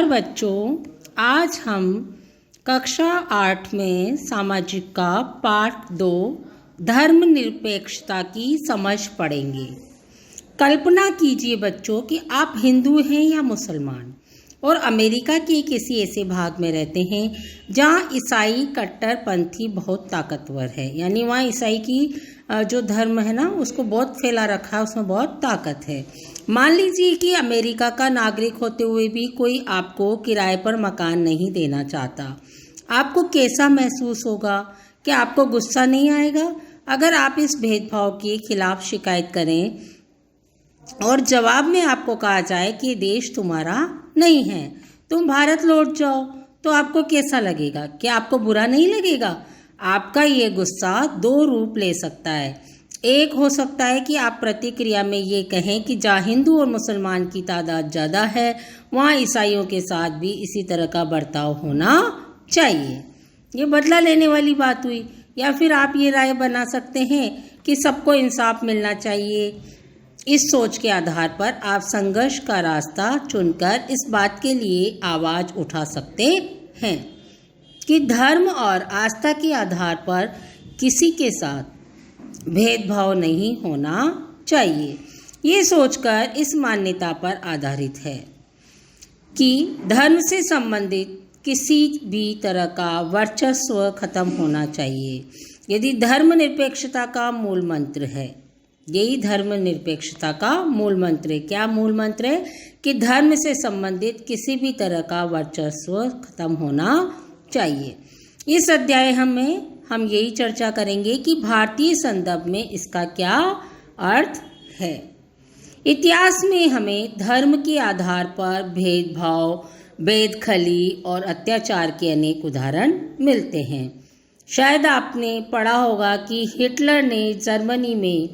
बच्चों, आज हम कक्षा 8 में सामाजिक का पाठ 2 धर्मनिरपेक्षता की समझ पढ़ेंगे। कल्पना कीजिए बच्चों कि आप हिंदू हैं या मुसलमान और अमेरिका के किसी ऐसे भाग में रहते हैं जहां ईसाई कट्टरपंथी बहुत ताकतवर है। यानी वहाँ ईसाई की जो धर्म है ना उसको बहुत फैला रखा है, उसमें बहुत ताकत है। मान लीजिए कि अमेरिका का नागरिक होते हुए भी कोई आपको किराए पर मकान नहीं देना चाहता। आपको कैसा महसूस होगा? क्या आपको गुस्सा नहीं आएगा अगर आप इस भेदभाव के खिलाफ शिकायत करें और जवाब में आपको कहा जाए कि देश तुम्हारा नहीं है, तुम भारत लौट जाओ? तो आपको कैसा लगेगा? क्या आपको बुरा नहीं लगेगा? आपका ये गुस्सा 2 रूप ले सकता है। एक हो सकता है कि आप प्रतिक्रिया में ये कहें कि जहाँ हिंदू और मुसलमान की तादाद ज़्यादा है वहाँ ईसाइयों के साथ भी इसी तरह का बर्ताव होना चाहिए। ये बदला लेने वाली बात हुई। या फिर आप ये राय बना सकते हैं कि सबको इंसाफ मिलना चाहिए। इस सोच के आधार पर आप संघर्ष का रास्ता चुनकर इस बात के लिए आवाज़ उठा सकते हैं कि धर्म और आस्था के आधार पर किसी के साथ भेदभाव नहीं होना चाहिए। ये सोचकर इस मान्यता पर आधारित है कि धर्म से संबंधित किसी भी तरह का वर्चस्व खत्म होना चाहिए। यदि धर्मनिरपेक्षता का मूल मंत्र है, यही धर्मनिरपेक्षता का मूल मंत्र है। क्या मूल मंत्र है? कि धर्म से संबंधित किसी भी तरह का वर्चस्व खत्म होना चाहिए। इस अध्याय में हम यही चर्चा करेंगे कि भारतीय संदर्भ में इसका क्या अर्थ है। इतिहास में हमें धर्म के आधार पर भेदभाव, बेदखली और अत्याचार के अनेक उदाहरण मिलते हैं। शायद आपने पढ़ा होगा कि हिटलर ने जर्मनी में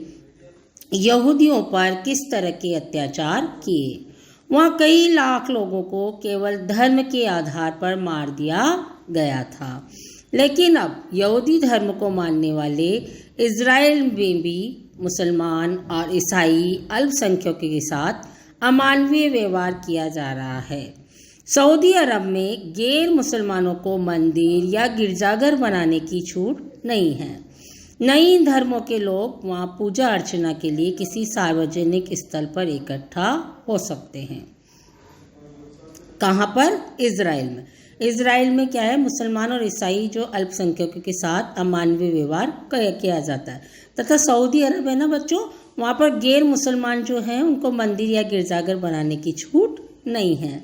यहूदियों पर किस तरह के अत्याचार किए। वहाँ कई लाख लोगों को केवल धर्म के आधार पर मार दिया गया था। लेकिन अब यहूदी धर्म को मानने वाले इज़राइल में भी मुसलमान और ईसाई अल्पसंख्यकों के साथ अमानवीय व्यवहार किया जा रहा है। सऊदी अरब में गैर मुसलमानों को मंदिर या गिरजाघर बनाने की छूट नहीं है। नई धर्मों के लोग वहाँ पूजा अर्चना के लिए किसी सार्वजनिक स्थल पर इकट्ठा हो सकते हैं। कहाँ पर? इज़राइल में। इज़राइल में क्या है? मुसलमान और ईसाई जो अल्पसंख्यकों के साथ अमानवीय व्यवहार किया जाता है। तथा सऊदी अरब है ना बच्चों, वहाँ पर गैर मुसलमान जो हैं उनको मंदिर या गिरजाघर बनाने की छूट नहीं है।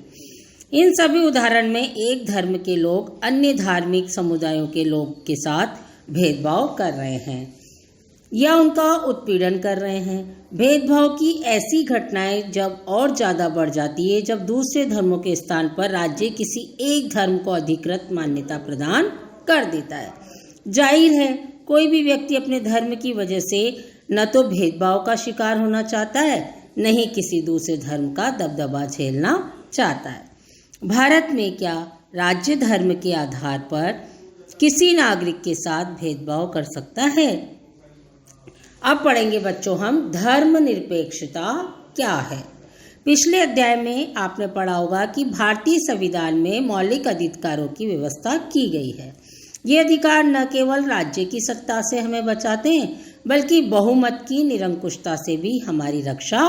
इन सभी उदाहरण में एक धर्म के लोग अन्य धार्मिक समुदायों के लोग के साथ भेदभाव कर रहे हैं या उनका उत्पीड़न कर रहे हैं। भेदभाव की ऐसी घटनाएं जब और ज़्यादा बढ़ जाती है जब दूसरे धर्मों के स्थान पर राज्य किसी एक धर्म को अधिकृत मान्यता प्रदान कर देता है। जाहिर है कोई भी व्यक्ति अपने धर्म की वजह से न तो भेदभाव का शिकार होना चाहता है, न ही किसी दूसरे धर्म का दबदबा झेलना चाहता है। भारत में क्या राज्य धर्म के आधार पर किसी नागरिक के साथ भेदभाव कर सकता है? अब पढ़ेंगे बच्चों हम धर्मनिरपेक्षता क्या है। पिछले अध्याय में आपने पढ़ा होगा कि भारतीय संविधान में मौलिक अधिकारों की व्यवस्था की गई है। ये अधिकार न केवल राज्य की सत्ता से हमें बचाते हैं बल्कि बहुमत की निरंकुशता से भी हमारी रक्षा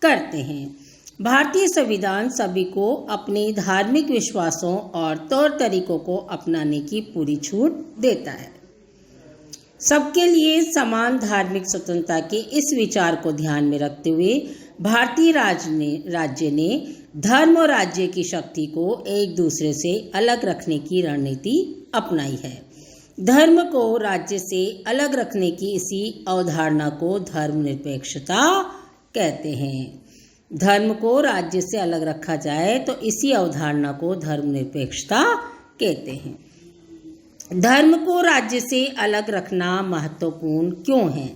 करते हैं। भारतीय संविधान सभी को अपने धार्मिक विश्वासों और तौर तरीकों को अपनाने की पूरी छूट देता है। सबके लिए समान धार्मिक स्वतंत्रता के इस विचार को ध्यान में रखते हुए भारतीय राज्य ने धर्म और राज्य की शक्ति को एक दूसरे से अलग रखने की रणनीति अपनाई है। धर्म को राज्य से अलग रखने की इसी अवधारणा को धर्मनिरपेक्षता कहते हैं। धर्म को राज्य से अलग रखा जाए तो इसी अवधारणा को धर्मनिरपेक्षता कहते हैं। धर्म को राज्य से अलग रखना महत्वपूर्ण क्यों है?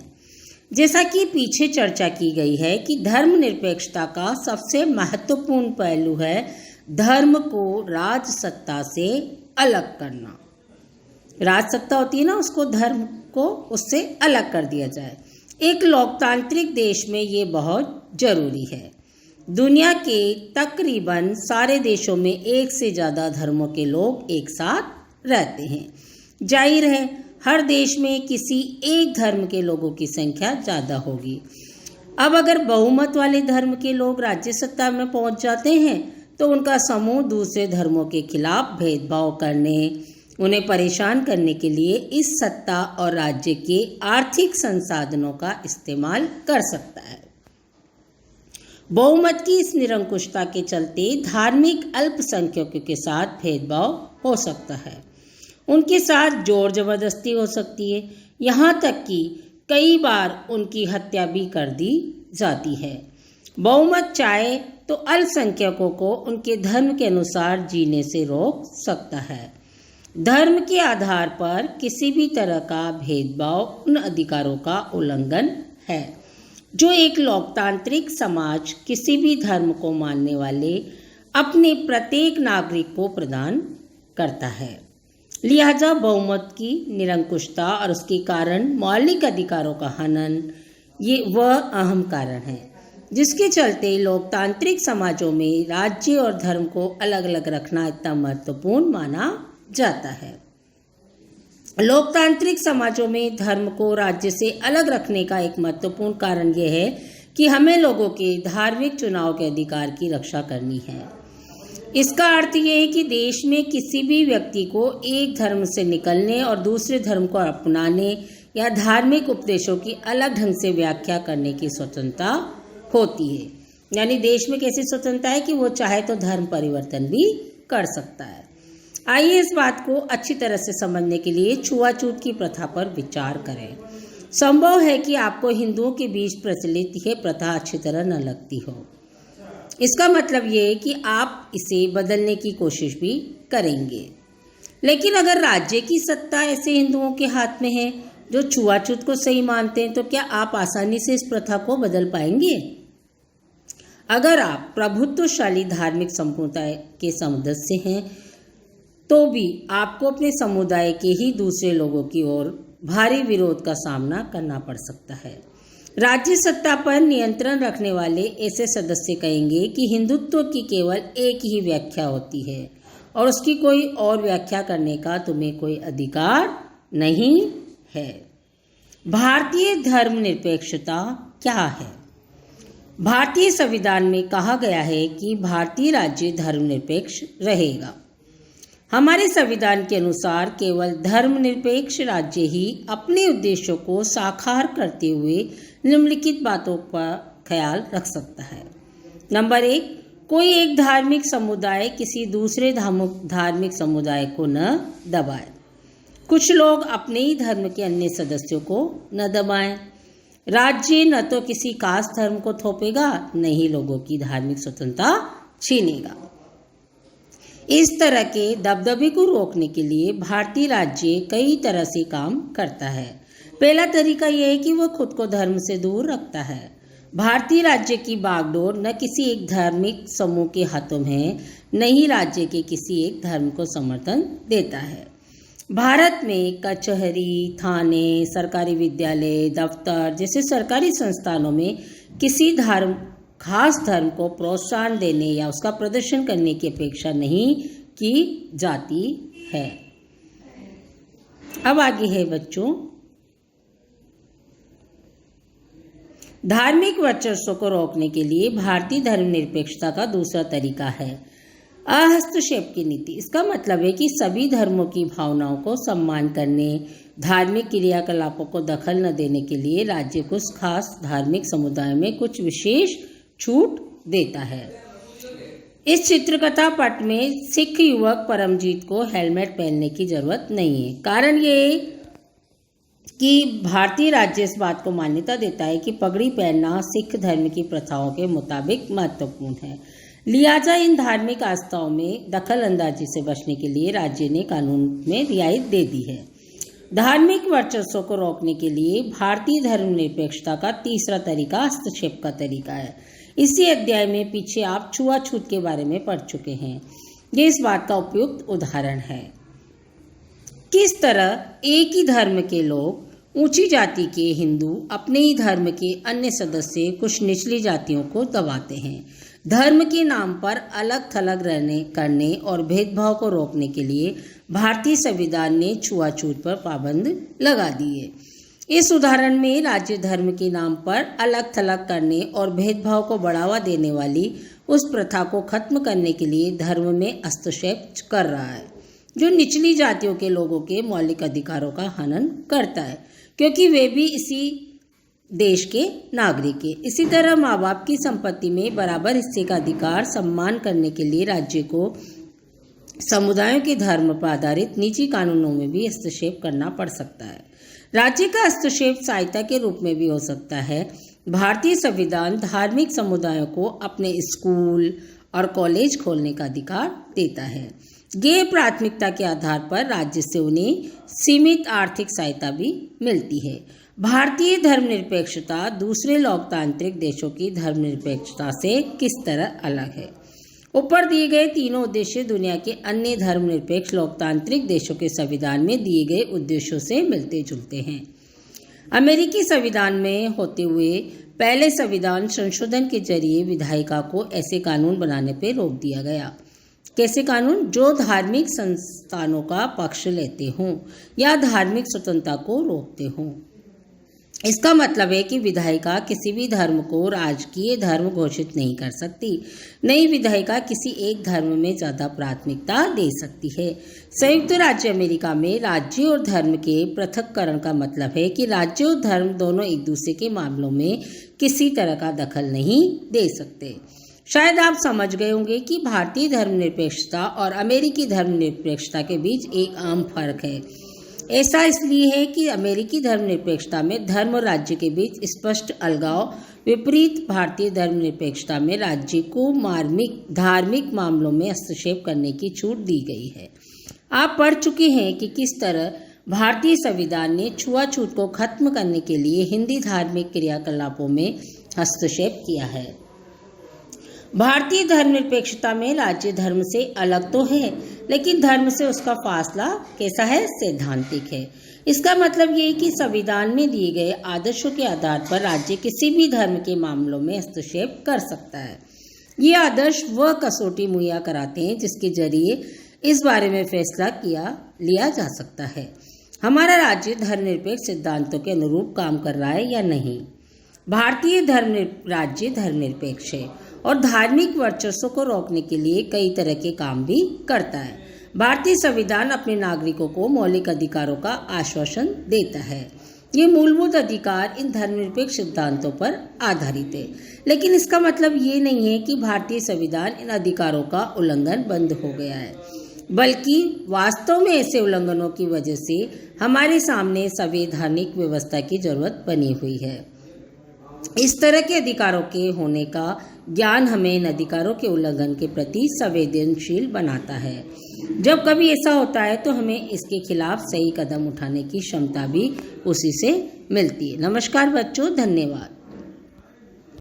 जैसा कि पीछे चर्चा की गई है कि धर्मनिरपेक्षता का सबसे महत्वपूर्ण पहलू है धर्म को राज सत्ता से अलग करना। राज सत्ता होती है ना, उसको धर्म को उससे अलग कर दिया जाए। एक लोकतांत्रिक देश में ये बहुत जरूरी है। दुनिया के तकरीबन सारे देशों में एक से ज़्यादा धर्मों के लोग एक साथ रहते हैं। जाहिर है हर देश में किसी एक धर्म के लोगों की संख्या ज़्यादा होगी। अब अगर बहुमत वाले धर्म के लोग राज्य सत्ता में पहुंच जाते हैं तो उनका समूह दूसरे धर्मों के खिलाफ भेदभाव करने, उन्हें परेशान करने के लिए इस सत्ता और राज्य के आर्थिक संसाधनों का इस्तेमाल कर सकता है। बहुमत की इस निरंकुशता के चलते धार्मिक अल्पसंख्यकों के साथ भेदभाव हो सकता है, उनके साथ जोर जबरदस्ती हो सकती है, यहाँ तक कि कई बार उनकी हत्या भी कर दी जाती है। बहुमत चाहे तो अल्पसंख्यकों को उनके धर्म के अनुसार जीने से रोक सकता है। धर्म के आधार पर किसी भी तरह का भेदभाव उन अधिकारों का उल्लंघन है जो एक लोकतांत्रिक समाज किसी भी धर्म को मानने वाले अपने प्रत्येक नागरिक को प्रदान करता है। लिहाजा बहुमत की निरंकुशता और उसके कारण मौलिक अधिकारों का हनन ये वह अहम कारण है जिसके चलते लोकतांत्रिक समाजों में राज्य और धर्म को अलग अलग रखना इतना महत्वपूर्ण माना जाता है। लोकतांत्रिक समाजों में धर्म को राज्य से अलग रखने का एक महत्वपूर्ण कारण यह है कि हमें लोगों के धार्मिक चुनाव के अधिकार की रक्षा करनी है। इसका अर्थ यह है कि देश में किसी भी व्यक्ति को एक धर्म से निकलने और दूसरे धर्म को अपनाने या धार्मिक उपदेशों की अलग ढंग से व्याख्या करने की स्वतंत्रता होती है। यानी देश में कैसी स्वतंत्रता है कि वो चाहे तो धर्म परिवर्तन भी कर सकता है। आइए इस बात को अच्छी तरह से समझने के लिए छुआछूत की प्रथा पर विचार करें। संभव है कि आपको हिंदुओं के बीच प्रचलित यह प्रथा अच्छी तरह न लगती हो। इसका मतलब ये है कि आप इसे बदलने की कोशिश भी करेंगे, लेकिन अगर राज्य की सत्ता ऐसे हिंदुओं के हाथ में है जो छुआछूत को सही मानते हैं तो क्या आप आसानी से इस प्रथा को बदल पाएंगे? अगर आप प्रभुत्वशाली धार्मिक समुदाय के सदस्य हैं तो भी आपको अपने समुदाय के ही दूसरे लोगों की ओर भारी विरोध का सामना करना पड़ सकता है। राज्य सत्ता पर नियंत्रण रखने वाले ऐसे सदस्य कहेंगे कि हिंदुत्व की केवल एक ही व्याख्या होती है और उसकी कोई और व्याख्या करने का तुम्हें कोई अधिकार नहीं है। भारतीय धर्मनिरपेक्षता क्या है? भारतीय संविधान में कहा गया है कि भारतीय राज्य धर्मनिरपेक्ष रहेगा। हमारे संविधान के अनुसार केवल धर्मनिरपेक्ष राज्य ही अपने उद्देश्यों को साकार करते हुए निम्नलिखित बातों पर ख्याल रख सकता है। नंबर 1, कोई एक धार्मिक समुदाय किसी दूसरे धार्मिक समुदाय को न दबाए। कुछ लोग अपने ही धर्म के अन्य सदस्यों को न दबाएं। राज्य न तो किसी खास धर्म को थोपेगा, न ही लोगों की धार्मिक स्वतंत्रता छीनेगा। इस तरह के दबदबे को रोकने के लिए भारतीय राज्य कई तरह से काम करता है। पहला तरीका यह है कि वह खुद को धर्म से दूर रखता है। भारतीय राज्य की बागडोर न किसी एक धार्मिक समूह के हाथों में है, न ही राज्य के किसी एक धर्म को समर्थन देता है। भारत में कचहरी, थाने, सरकारी विद्यालय, दफ्तर जैसे सरकारी संस्थानों में किसी खास धर्म को प्रोत्साहन देने या उसका प्रदर्शन करने की अपेक्षा नहीं की जाती है। अब आगे है बच्चों, धार्मिक वर्चस्व को रोकने के लिए भारतीय धर्मनिरपेक्षता का दूसरा तरीका है अहस्तक्षेप की नीति। इसका मतलब है कि सभी धर्मों की भावनाओं को सम्मान करने, धार्मिक क्रियाकलापों को दखल न देने के लिए राज्य कुछ खास धार्मिक समुदाय में कुछ विशेष छूट देता है। इस चित्रकथा पट में सिख युवक परमजीत को हेलमेट पहनने की जरूरत नहीं है। कारण ये कि भारतीय राज्य इस बात को मान्यता देता है कि पगड़ी पहनना सिख धर्म की प्रथाओं के मुताबिक महत्वपूर्ण है। लिहाजा इन धार्मिक आस्थाओं में दखल अंदाजी से बचने के लिए राज्य ने कानून में रियायत दे दी है। धार्मिक वर्चस्व को रोकने के लिए भारतीय धर्मनिरपेक्षता का तीसरा तरीका हस्तक्षेप का तरीका है। इसी अध्याय में पीछे आप छुआछूत के बारे में पढ़ चुके हैं। ये इस बात का उपयुक्त उदाहरण है। किस तरह एक ही धर्म के लोग, ऊंची जाति के हिंदू अपने ही धर्म के अन्य सदस्य कुछ निचली जातियों को दबाते हैं। धर्म के नाम पर अलग थलग करने और भेदभाव को रोकने के लिए भारतीय संविधान ने छुआछूत पर पाबंद लगा दी है। इस उदाहरण में राज्य धर्म के नाम पर अलग थलग करने और भेदभाव को बढ़ावा देने वाली उस प्रथा को खत्म करने के लिए धर्म में हस्तक्षेप कर रहा है, जो निचली जातियों के लोगों के मौलिक अधिकारों का हनन करता है, क्योंकि वे भी इसी देश के नागरिक हैं। इसी तरह माँ बाप की संपत्ति में बराबर हिस्से का अधिकार सम्मान करने के लिए राज्य को समुदायों के धर्म पर आधारित निजी कानूनों में भी हस्तक्षेप करना पड़ सकता है। राज्य का हस्तक्षेप सहायता के रूप में भी हो सकता है। भारतीय संविधान धार्मिक समुदायों को अपने स्कूल और कॉलेज खोलने का अधिकार देता है। ये प्राथमिकता के आधार पर राज्य से उन्हें सीमित आर्थिक सहायता भी मिलती है। भारतीय धर्मनिरपेक्षता दूसरे लोकतांत्रिक देशों की धर्मनिरपेक्षता से किस तरह अलग है? ऊपर दिए गए तीनों उद्देश्य दुनिया के अन्य धर्मनिरपेक्ष लोकतांत्रिक देशों के संविधान में दिए गए उद्देश्यों से मिलते जुलते हैं। अमेरिकी संविधान में होते हुए पहले संविधान संशोधन के जरिए विधायिका को ऐसे कानून बनाने पर रोक दिया गया। कैसे कानून? जो धार्मिक संस्थानों का पक्ष लेते हों या धार्मिक स्वतंत्रता को रोकते हों। इसका मतलब है कि विधायिका किसी भी धर्म को राजकीय धर्म घोषित नहीं कर सकती। नई विधायिका किसी एक धर्म में ज़्यादा प्राथमिकता दे सकती है। संयुक्त राज्य अमेरिका में राज्य और धर्म के पृथक्करण का मतलब है कि राज्य और धर्म दोनों एक दूसरे के मामलों में किसी तरह का दखल नहीं दे सकते। शायद आप समझ गए होंगे कि भारतीय धर्मनिरपेक्षता और अमेरिकी धर्मनिरपेक्षता के बीच एक आम फर्क है। ऐसा इसलिए है कि अमेरिकी धर्मनिरपेक्षता में धर्म और राज्य के बीच स्पष्ट अलगाव, विपरीत भारतीय धर्मनिरपेक्षता में राज्य को धार्मिक मामलों में हस्तक्षेप करने की छूट दी गई है। आप पढ़ चुके हैं कि किस तरह भारतीय संविधान ने छुआछूत को खत्म करने के लिए हिंदी धार्मिक क्रियाकलापों में हस्तक्षेप किया है। भारतीय धर्मनिरपेक्षता में राज्य धर्म से अलग तो है, लेकिन धर्म से उसका फासला कैसा है? सैद्धांतिक है। इसका मतलब ये है कि संविधान में दिए गए आदर्शों के आधार पर राज्य किसी भी धर्म के मामलों में हस्तक्षेप कर सकता है। ये आदर्श वह कसौटी मुहैया कराते हैं जिसके जरिए इस बारे में फैसला लिया जा सकता है, हमारा राज्य धर्मनिरपेक्ष सिद्धांतों के अनुरूप काम कर रहा है या नहीं। भारतीय राज्य धर्मनिरपेक्ष है और धार्मिक वर्चस्व को रोकने के लिए कई तरह के काम भी करता है। भारतीय संविधान अपने नागरिकों को मौलिक अधिकारों का आश्वासन देता है। ये मूलभूत अधिकार इन धर्मनिरपेक्ष सिद्धांतों पर आधारित है, लेकिन इसका मतलब ये नहीं है कि भारतीय संविधान इन अधिकारों का उल्लंघन बंद हो गया है, बल्कि वास्तव में ऐसे उल्लंघनों की वजह से हमारे सामने संवैधानिक व्यवस्था की जरूरत बनी हुई है। इस तरह के अधिकारों के होने का ज्ञान हमें इन अधिकारों के उल्लंघन के प्रति संवेदनशील बनाता है। जब कभी ऐसा होता है तो हमें इसके खिलाफ सही कदम उठाने की क्षमता भी उसी से मिलती है। नमस्कार बच्चों, धन्यवाद।